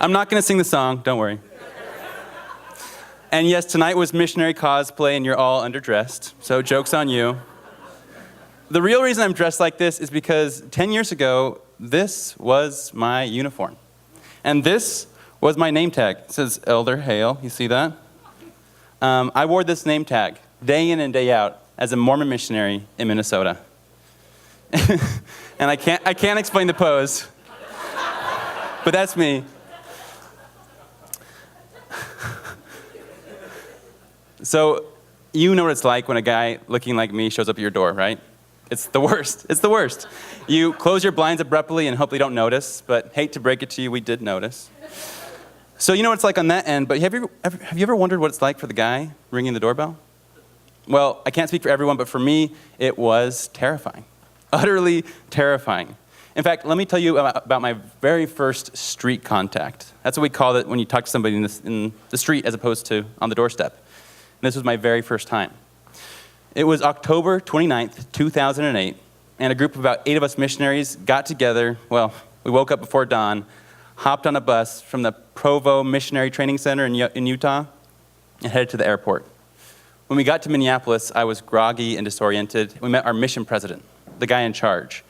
I'm not going to sing the song, don't worry. And yes, tonight was missionary cosplay and you're all underdressed, so joke's on you. The real reason I'm dressed like this is because 10 years ago, this was my uniform. And this was my name tag. It says Elder Hale, you see that? I wore this name tag day in and day out as a Mormon missionary in Minnesota. And I can't explain the pose, but that's me. So you know what it's like when a guy looking like me shows up at your door, right? It's the worst. It's the worst. You close your blinds abruptly and hope they don't notice, but hate to break it to you, we did notice. So you know what it's like on that end, but have you ever wondered what it's like for the guy ringing the doorbell? Well, I can't speak for everyone, but for me, it was terrifying. Utterly terrifying. In fact, let me tell you about my very first street contact. That's what we call it when you talk to somebody in the street as opposed to on the doorstep. And this was my very first time. It was October 29th, 2008, and a group of about 8 of us missionaries got together. Well, we woke up before dawn, hopped on a bus from the Provo Missionary Training Center in Utah, and headed to the airport. When we got to Minneapolis, I was groggy and disoriented. We met our mission president, the guy in charge,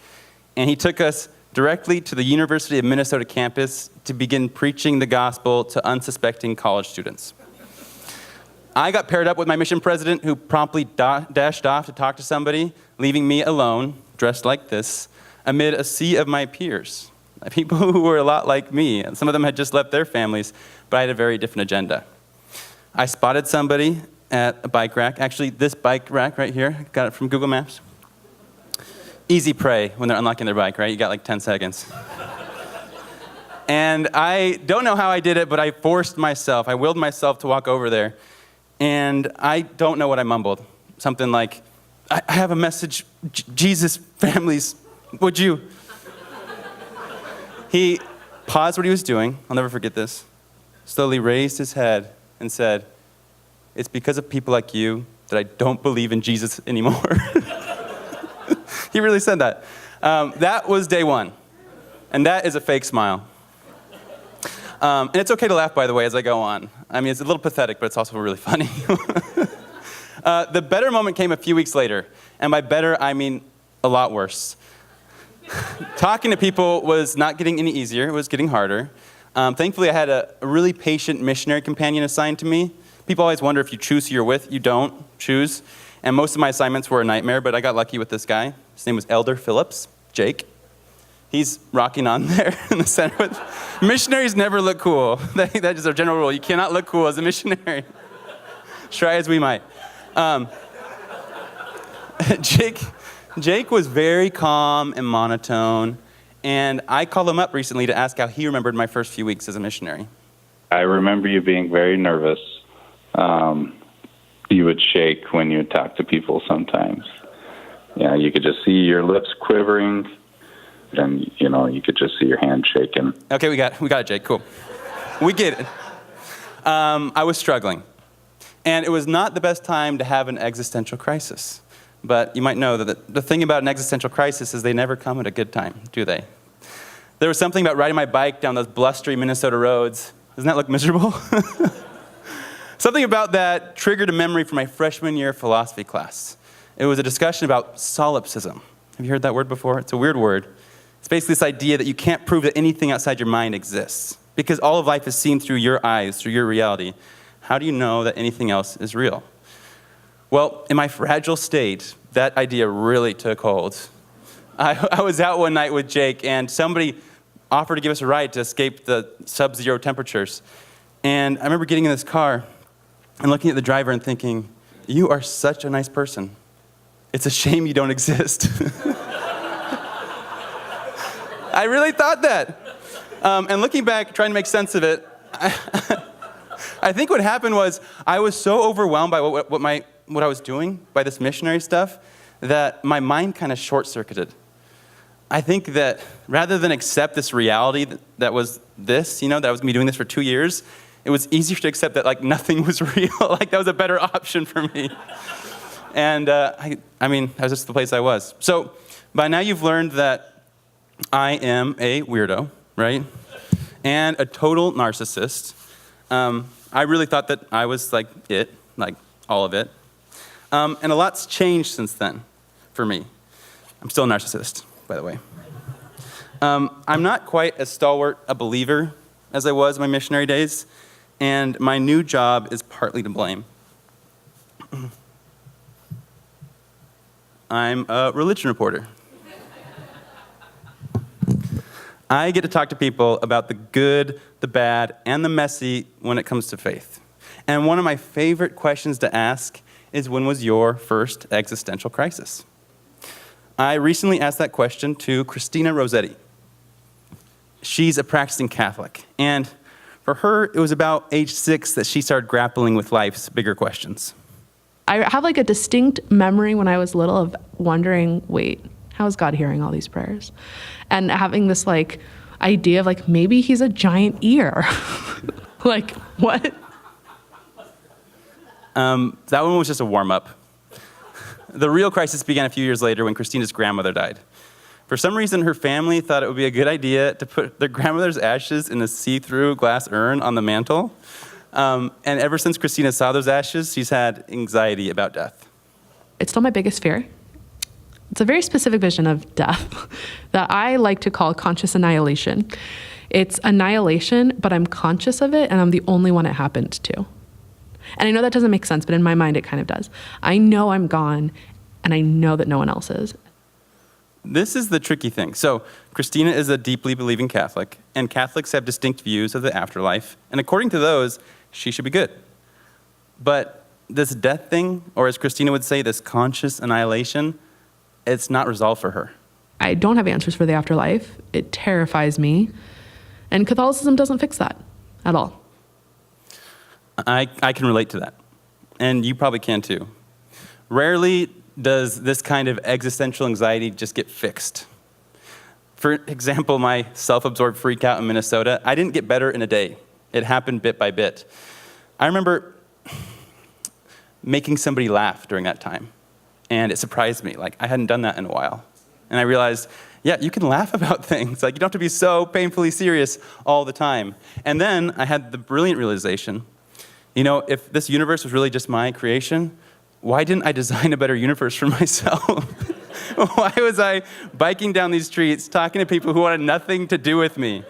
and he took us directly to the University of Minnesota campus to begin preaching the gospel to unsuspecting college students. I got paired up with my mission president, who promptly dashed off to talk to somebody, leaving me alone, dressed like this, amid a sea of my peers, people who were a lot like me. Some of them had just left their families, but I had a very different agenda. I spotted somebody at a bike rack. Actually, this bike rack right here, got it from Google Maps. Easy prey when they're unlocking their bike, right? You got like 10 seconds. And I don't know how I did it, but I forced myself. I willed myself to walk over there. And I don't know what I mumbled. Something like, I have a message, Jesus, families, would you? He paused what he was doing, I'll never forget this, slowly raised his head and said, it's because of people like you that I don't believe in Jesus anymore. He really said that. That was day one. And that is a fake smile. And it's okay to laugh, by the way, as I go on. I mean, it's a little pathetic, but it's also really funny. The better moment came a few weeks later. And by better, I mean a lot worse. Talking to people was not getting any easier. It was getting harder. Thankfully, I had a really patient missionary companion assigned to me. People always wonder if you choose who you're with. You don't choose. And most of my assignments were a nightmare, but I got lucky with this guy. His name was Elder Phillips, Jake. He's rocking on there in the center. With missionaries never look cool. That is our general rule. You cannot look cool as a missionary. Try as we might. Jake was very calm and monotone, and I called him up recently to ask how he remembered my first few weeks as a missionary. I remember you being very nervous. You would shake when you would talk to people sometimes. Yeah, you could just see your lips quivering. And, you could just see your hand shaking. Okay, we got it, Jake. Cool. We get it. I was struggling. And it was not the best time to have an existential crisis. But you might know that the thing about an existential crisis is they never come at a good time, do they? There was something about riding my bike down those blustery Minnesota roads. Doesn't that look miserable? Something about that triggered a memory from my freshman year philosophy class. It was a discussion about solipsism. Have you heard that word before? It's a weird word. It's basically this idea that you can't prove that anything outside your mind exists. Because all of life is seen through your eyes, through your reality. How do you know that anything else is real? Well, in my fragile state, that idea really took hold. I was out one night with Jake, and somebody offered to give us a ride to escape the sub-zero temperatures. And I remember getting in this car and looking at the driver and thinking, you are such a nice person. It's a shame you don't exist. I really thought that. And looking back, trying to make sense of it, I think what happened was I was so overwhelmed by what I was doing, by this missionary stuff, that my mind kind of short-circuited. I think that rather than accept this reality that was this, that was me doing this for 2 years, it was easier to accept that nothing was real. That was a better option for me. And I mean, that was just the place I was. So by now you've learned that I am a weirdo, right? and a total narcissist. I really thought that I was like all of it. And a lot's changed since then for me. I'm still a narcissist, by the way. I'm not quite as stalwart a believer as I was in my missionary days, and my new job is partly to blame. I'm a religion reporter. I get to talk to people about the good, the bad, and the messy when it comes to faith. And one of my favorite questions to ask is, when was your first existential crisis? I recently asked that question to Christina Rossetti. She's a practicing Catholic, and for her, it was about age 6 that she started grappling with life's bigger questions. I have like a distinct memory when I was little of wondering, wait, how is God hearing all these prayers? And having this like idea of like, maybe he's a giant ear. Like, what? That one was just a warm-up. The real crisis began a few years later when Christina's grandmother died. For some reason, her family thought it would be a good idea to put their grandmother's ashes in a see-through glass urn on the mantle. And ever since Christina saw those ashes, she's had anxiety about death. It's still my biggest fear. It's a very specific vision of death that I like to call conscious annihilation. It's annihilation, but I'm conscious of it, and I'm the only one it happened to. And I know that doesn't make sense, but in my mind, it kind of does. I know I'm gone, and I know that no one else is. This is the tricky thing. So, Christina is a deeply believing Catholic, and Catholics have distinct views of the afterlife, and according to those, she should be good. But this death thing, or as Christina would say, this conscious annihilation, it's not resolved for her. I don't have answers for the afterlife. It terrifies me, and Catholicism doesn't fix that at all. I can relate to that, and you probably can too. Rarely does this kind of existential anxiety just get fixed. For example, my self-absorbed freak out in Minnesota, I didn't get better in a day. It happened bit by bit. I remember making somebody laugh during that time, and it surprised me. Like, I hadn't done that in a while. And I realized, yeah, you can laugh about things. Like, you don't have to be so painfully serious all the time. And then I had the brilliant realization, you know, if this universe was really just my creation, why didn't I design a better universe for myself? Why was I biking down these streets, talking to people who wanted nothing to do with me?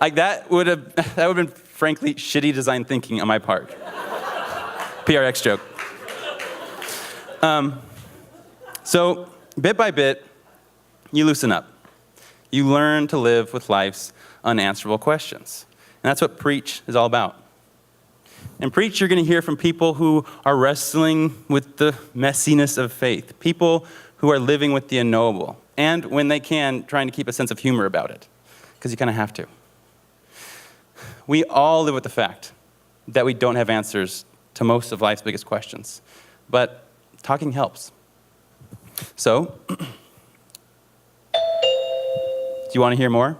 Like, that would have been, frankly, shitty design thinking on my part. PRX joke. So, bit by bit, you loosen up. You learn to live with life's unanswerable questions. And that's what Preach is all about. In Preach, you're going to hear from people who are wrestling with the messiness of faith, people who are living with the unknowable, and when they can, trying to keep a sense of humor about it, because you kind of have to. We all live with the fact that we don't have answers to most of life's biggest questions, but talking helps. So, do you want to hear more?